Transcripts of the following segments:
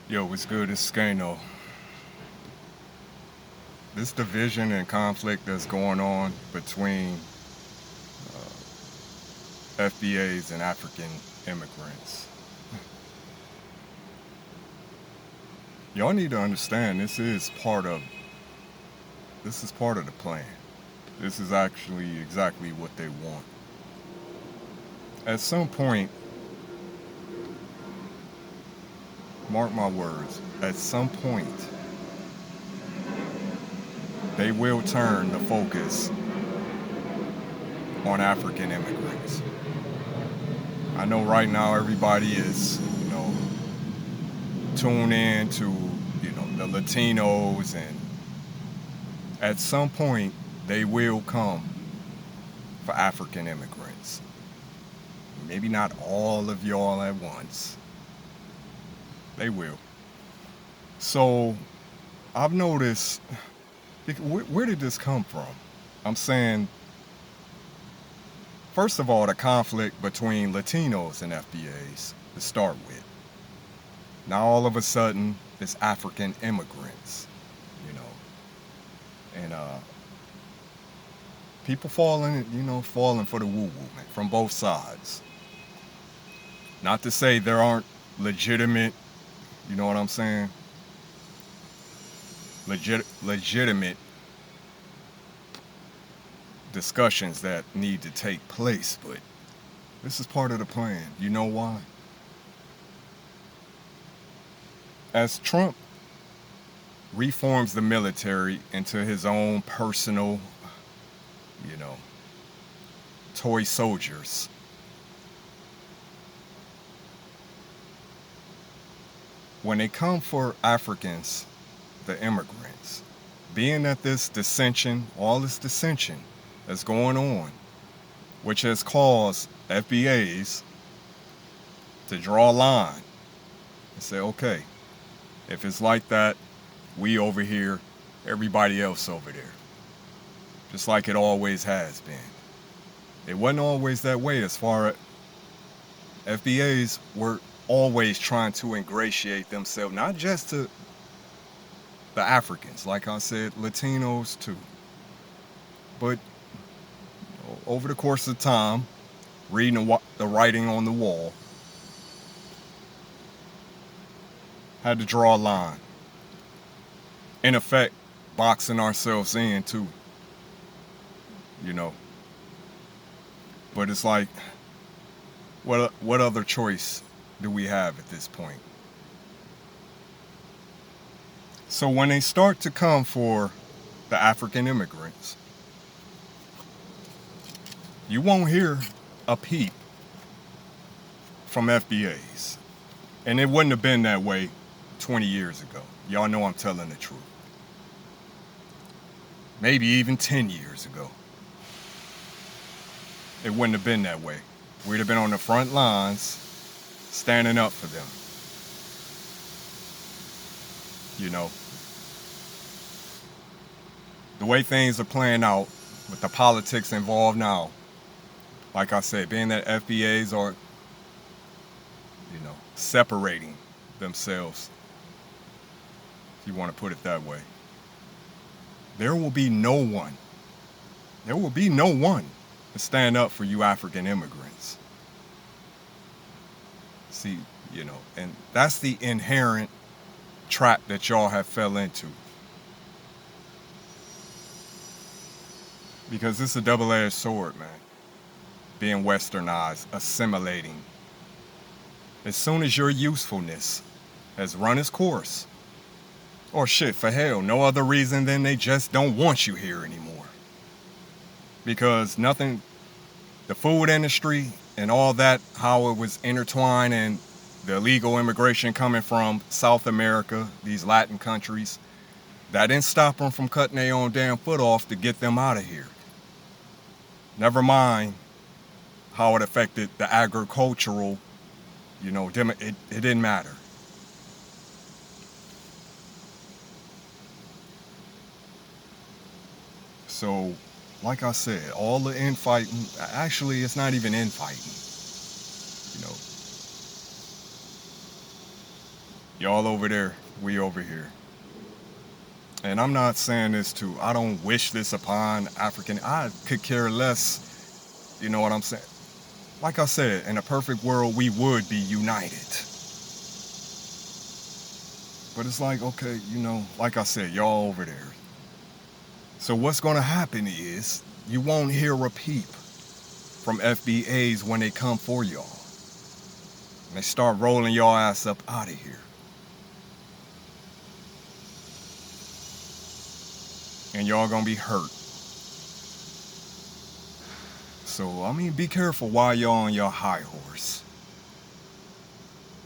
Yo, what's good? It's Skano. This division and conflict that's going on between FBAs and African immigrants. Y'all need to understand this is part of the plan. This is actually exactly what they want. At some point, mark my words, at some point they will turn the focus on African immigrants. I know right now everybody is, tuned in to, the Latinos, and at some point they will come for African immigrants. Maybe not all of y'all at once. They will. So I've noticed, where did this come from? I'm saying, first of all, the conflict between Latinos and FBAs to start with. Now all of a sudden, it's African immigrants, and people falling for the woo movement from both sides. Not to say there aren't legitimate, you know what I'm saying? Legitimate discussions that need to take place, but this is part of the plan. You know why? As Trump reforms the military into his own personal, toy soldiers, when they come for Africans, the immigrants, being that all this dissension that's going on, which has caused FBAs to draw a line and say, okay, if it's like that, we over here, everybody else over there. Just like it always has been. It wasn't always that way as far as FBAs were always trying to ingratiate themselves, not just to the Africans, like I said, Latinos too. But over the course of time, reading the writing on the wall, had to draw a line. In effect, boxing ourselves in too. But it's like, what other choice do we have at this point? So when they start to come for the African immigrants, you won't hear a peep from FBAs. And it wouldn't have been that way 20 years ago. Y'all know I'm telling the truth. Maybe even 10 years ago. It wouldn't have been that way. We'd have been on the front lines, standing up for them. The way things are playing out with the politics involved now, like I said, being that FBAs are, separating themselves, if you want to put it that way, there will be no one to stand up for you African immigrants. See, and that's the inherent trap that y'all have fell into. Because it's a double-edged sword, man. Being westernized, assimilating. As soon as your usefulness has run its course, or shit, for hell, no other reason than they just don't want you here anymore. Because the food industry and all that, how it was intertwined, and the illegal immigration coming from South America, these Latin countries, that didn't stop them from cutting their own damn foot off to get them out of here. Never mind how it affected the agricultural, it didn't matter. So, like I said, all the infighting, actually it's not even infighting. Y'all over there, we over here. And I'm not saying this I don't wish this upon African. I could care less, you know what I'm saying? Like I said, in a perfect world, we would be united. But it's like, okay, like I said, y'all over there. So what's gonna happen is you won't hear a peep from FBAs when they come for y'all. And they start rolling y'all ass up out of here. And y'all gonna be hurt. So, I mean, be careful while y'all on your high horse.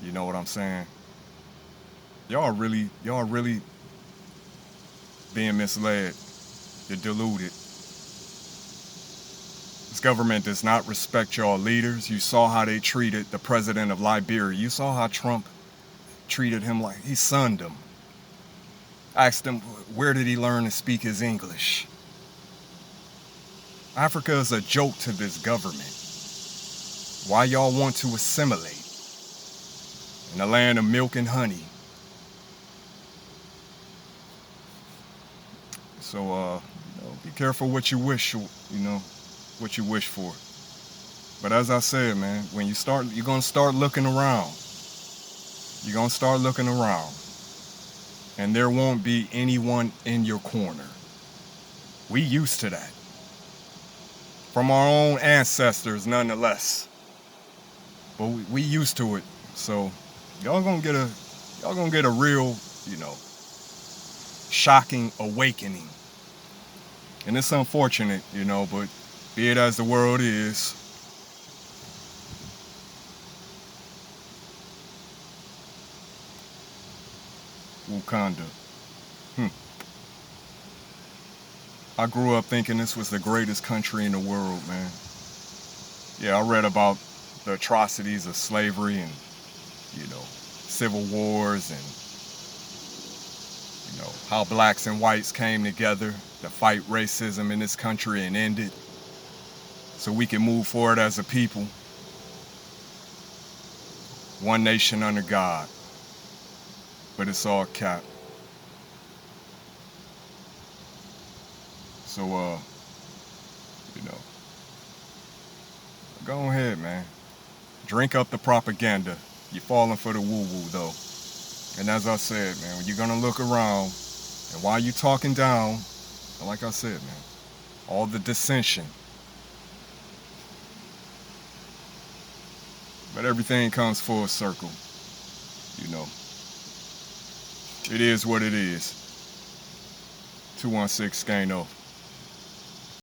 You know what I'm saying? Y'all really being misled. You're deluded. This government does not respect y'all leaders. You saw how they treated the president of Liberia. You saw how Trump treated him like he sunned him. Asked him, where did he learn to speak his English? Africa is a joke to this government. Why y'all want to assimilate in a land of milk and honey? So, be careful what you wish, what you wish for. But as I said, man, when you're gonna start looking around. You're gonna start looking around. And there won't be anyone in your corner. We used to that. From our own ancestors, nonetheless. But we used to it. So y'all gonna get a real, shocking awakening. And it's unfortunate, but be it as the world is. Wakanda. I grew up thinking this was the greatest country in the world, man. Yeah, I read about the atrocities of slavery and, civil wars and, how blacks and whites came together to fight racism in this country and end it so we can move forward as a people. One nation under God. But it's all cap. So, go ahead, man. Drink up the propaganda. You're falling for the woo-woo, though. And as I said, man, when you're gonna look around, and while you're talking down, like I said, man, all the dissension. But everything comes full circle, It is what it is. 216 Skano.